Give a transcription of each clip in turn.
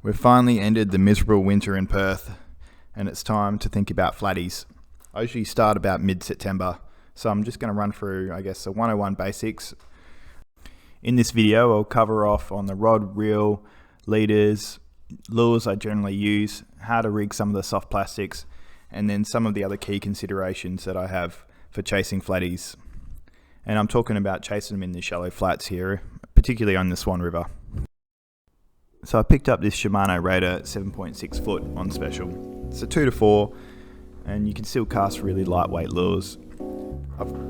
We've finally ended the miserable winter in Perth, and it's time to think about flatties. I usually start about mid-September, so I'm just going to run through, I guess, the 101 basics. In this video, I'll cover off on the rod, reel, leaders, lures I generally use, how to rig some of the soft plastics, and then some of the other key considerations that I have for chasing flatties. And I'm talking about chasing them in the shallow flats here, particularly on the Swan River. So I picked up this Shimano Raider 7.6 foot on special. It's a 2 to 4, and you can still cast really lightweight lures.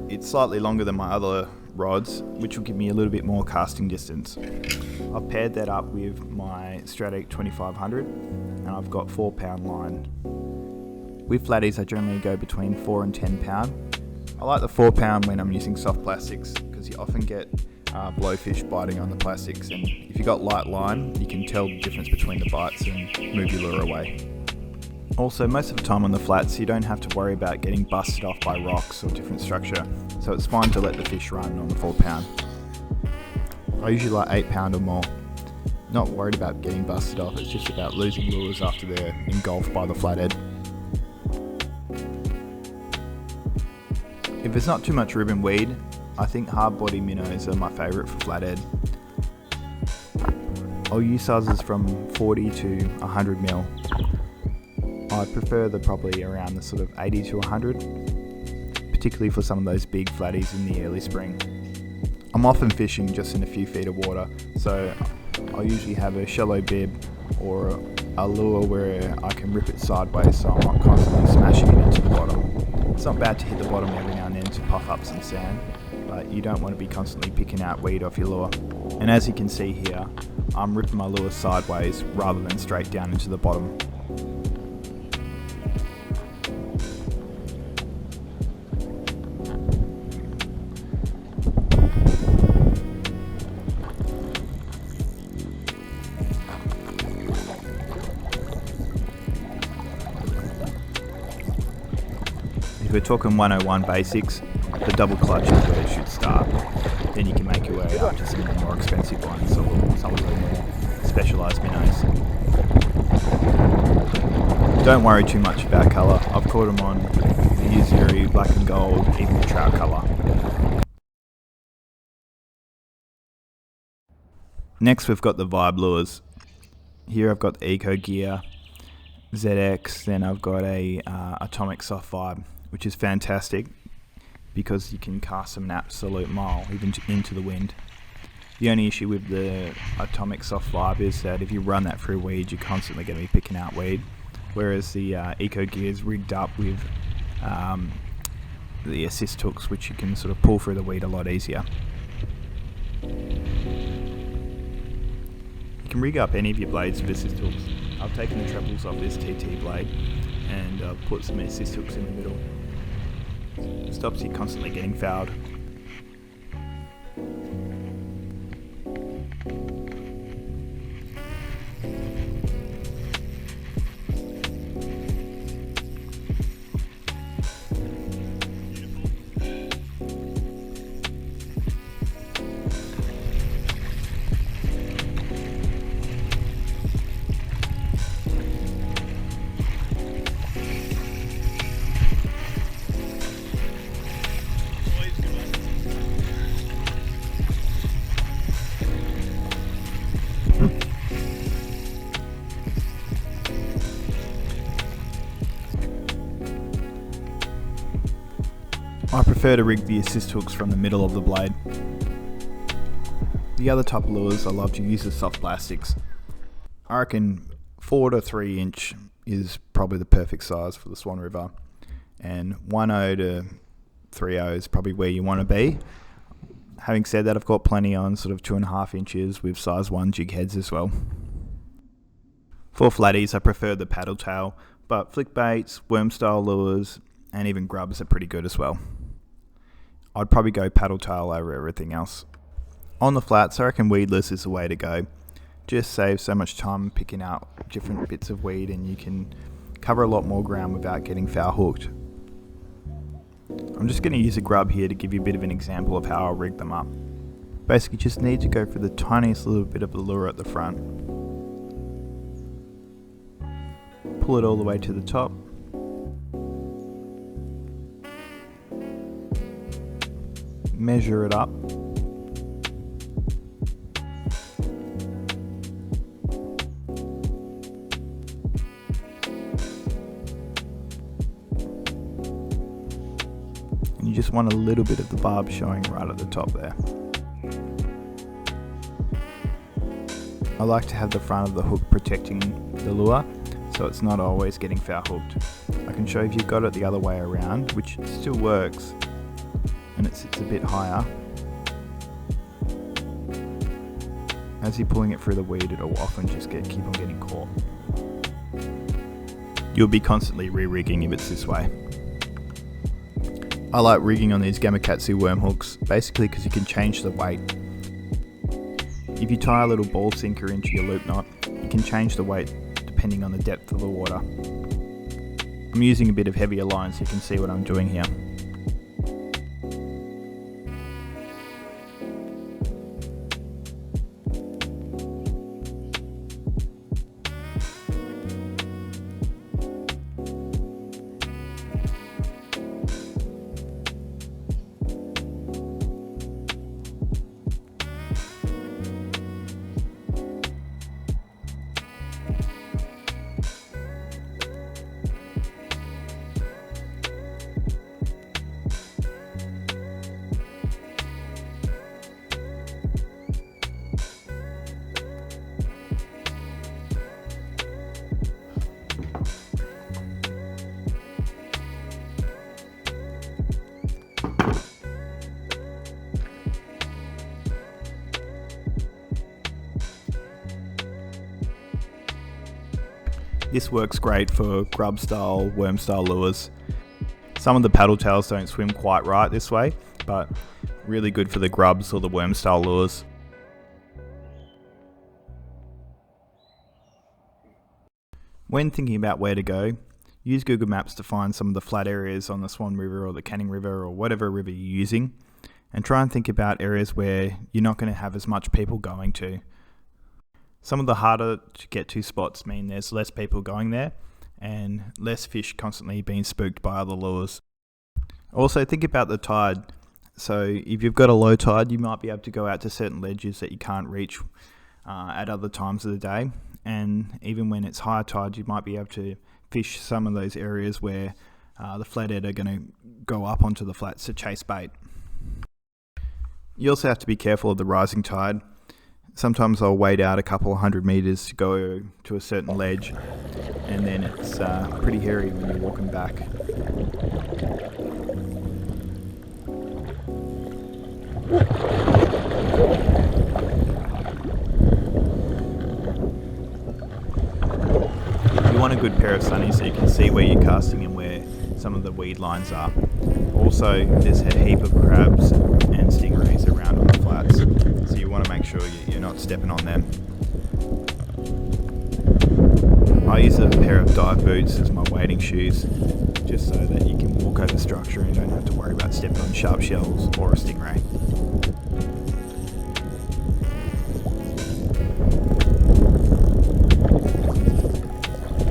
It's slightly longer than my other rods, which will give me a little bit more casting distance. I've paired that up with my Stratic 2500, and I've got 4 pound line. With flatties, I generally go between 4 and 10 pound. I like the 4 pound when I'm using soft plastics because you often get blowfish biting on the plastics, and if you've got light line, you can tell the difference between the bites and move your lure away. Also, most of the time on the flats, you don't have to worry about getting busted off by rocks or different structure, so it's fine to let the fish run on the 4 pound. I usually like 8 pound or more. Not worried about getting busted off, it's just about losing lures after they're engulfed by the flathead. If there's not too much ribbon weed, I think HARDBODY minnows are my favourite for flathead. I'll use sizes from 40 to 100 mil. I prefer the probably around the sort of 80 to 100, particularly for some of those big flatties in the early spring. I'm often fishing just in a few feet of water, so I usually have a shallow bib or a lure where I can rip it sideways so I'm not constantly smashing it into the bottom. It's not bad to hit the bottom every now and then to puff up some sand, but you don't want to be constantly picking out weed off your lure. And as you can see here, I'm ripping my lure sideways rather than straight down into the bottom. If we're talking 101 basics, the double clutch is where it should start. Then you can make your way up to some of the more expensive ones, or some of the more specialised minnows. Don't worry too much about colour. I've caught them on the Uzuri, black and gold, even the trout colour. Next we've got the Vibe lures. Here I've got the Eco Gear ZX, then I've got a Atomic Soft Vibe, which is fantastic because you can cast them an absolute mile, even into the wind. The only issue with the Atomic Soft Vibe is that if you run that through weed, you're constantly going to be picking out weed, whereas the Eco Gear is rigged up with the assist hooks, which you can sort of pull through the weed a lot easier. You can rig up any of your blades with assist hooks. I've taken the trebles off this TT blade and I've put some assist hooks in the middle. It stops you constantly getting fouled. I prefer to rig the assist hooks from the middle of the blade. The other top lures I love to use are soft plastics. I reckon 4 to 3 inch is probably the perfect size for the Swan River, and 1.0 to 3.0 is probably where you want to be. Having said that, I've got plenty on sort of 2.5 inches with size 1 jig heads as well. For flatties, I prefer the paddle tail, but flick baits, worm style lures, and even grubs are pretty good as well. I'd probably go paddle tail over everything else. On the flats, I reckon weedless is the way to go. Just saves so much time picking out different bits of weed, and you can cover a lot more ground without getting foul hooked. I'm just going to use a grub here to give you a bit of an example of how I'll rig them up. Basically just need to go for the tiniest little bit of the lure at the front. pull it all the way to the top. Measure it up. And you just want a little bit of the barb showing right at the top there. I like to have the front of the hook protecting the lure, so it's not always getting foul hooked. I can show if you've got it the other way around, which still works, and it sits a bit higher. As you're pulling it through the weed, it'll often just keep on getting caught. You'll be constantly re-rigging if it's this way. I like rigging on these Gamakatsu worm hooks, basically because you can change the weight. If you tie a little ball sinker into your loop knot, you can change the weight depending on the depth of the water. I'm using a bit of heavier line so you can see what I'm doing here. This works great for grub style, worm style lures. Some of the paddle tails don't swim quite right this way, but really good for the grubs or the worm style lures. When thinking about where to go, use Google Maps to find some of the flat areas on the Swan River or the Canning River or whatever river you're using, and try and think about areas where you're not going to have as much people going to. Some of the harder to get to spots mean there's less people going there and less fish constantly being spooked by other lures. Also think about the tide. So if you've got a low tide, you might be able to go out to certain ledges that you can't reach at other times of the day. And even when it's high tide, you might be able to fish some of those areas where the flathead are going to go up onto the flats to chase bait. You also have to be careful of the rising tide. Sometimes I'll wade out a couple of 100 meters to go to a certain ledge, and then it's pretty hairy when you're walking back. You want a good pair of sunnies so you can see where you're casting and where some of the weed lines are. Also, there's a heap of crabs and stingrays around on the flats, so you want to make sure you're not stepping on them. I use a pair of dive boots as my wading shoes, just so that you can walk over structure and don't have to worry about stepping on sharp shells or a stingray.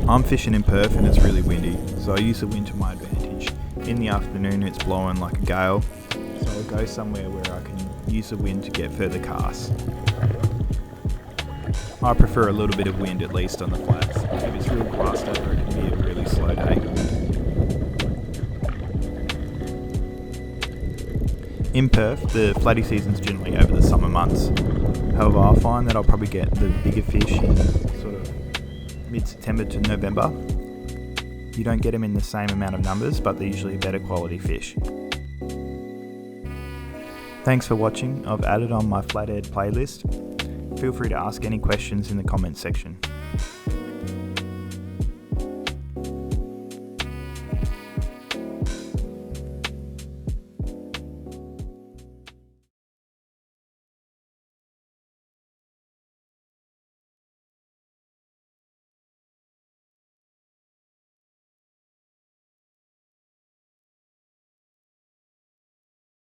I'm fishing in Perth and it's really windy, so I use the wind to my advantage. In the afternoon it's blowing like a gale, so I'll go somewhere where I can use the wind to get further casts. I prefer a little bit of wind at least on the flats. If it's real glassed over, it can be a really slow day. In Perth, the flatty season's generally over the summer months. However, I find that I'll probably get the bigger fish in sort of mid-September to November. You don't get them in the same amount of numbers, but they're usually better quality fish. Thanks for watching. I've added on my Flathead playlist. Feel free to ask any questions in the comments section.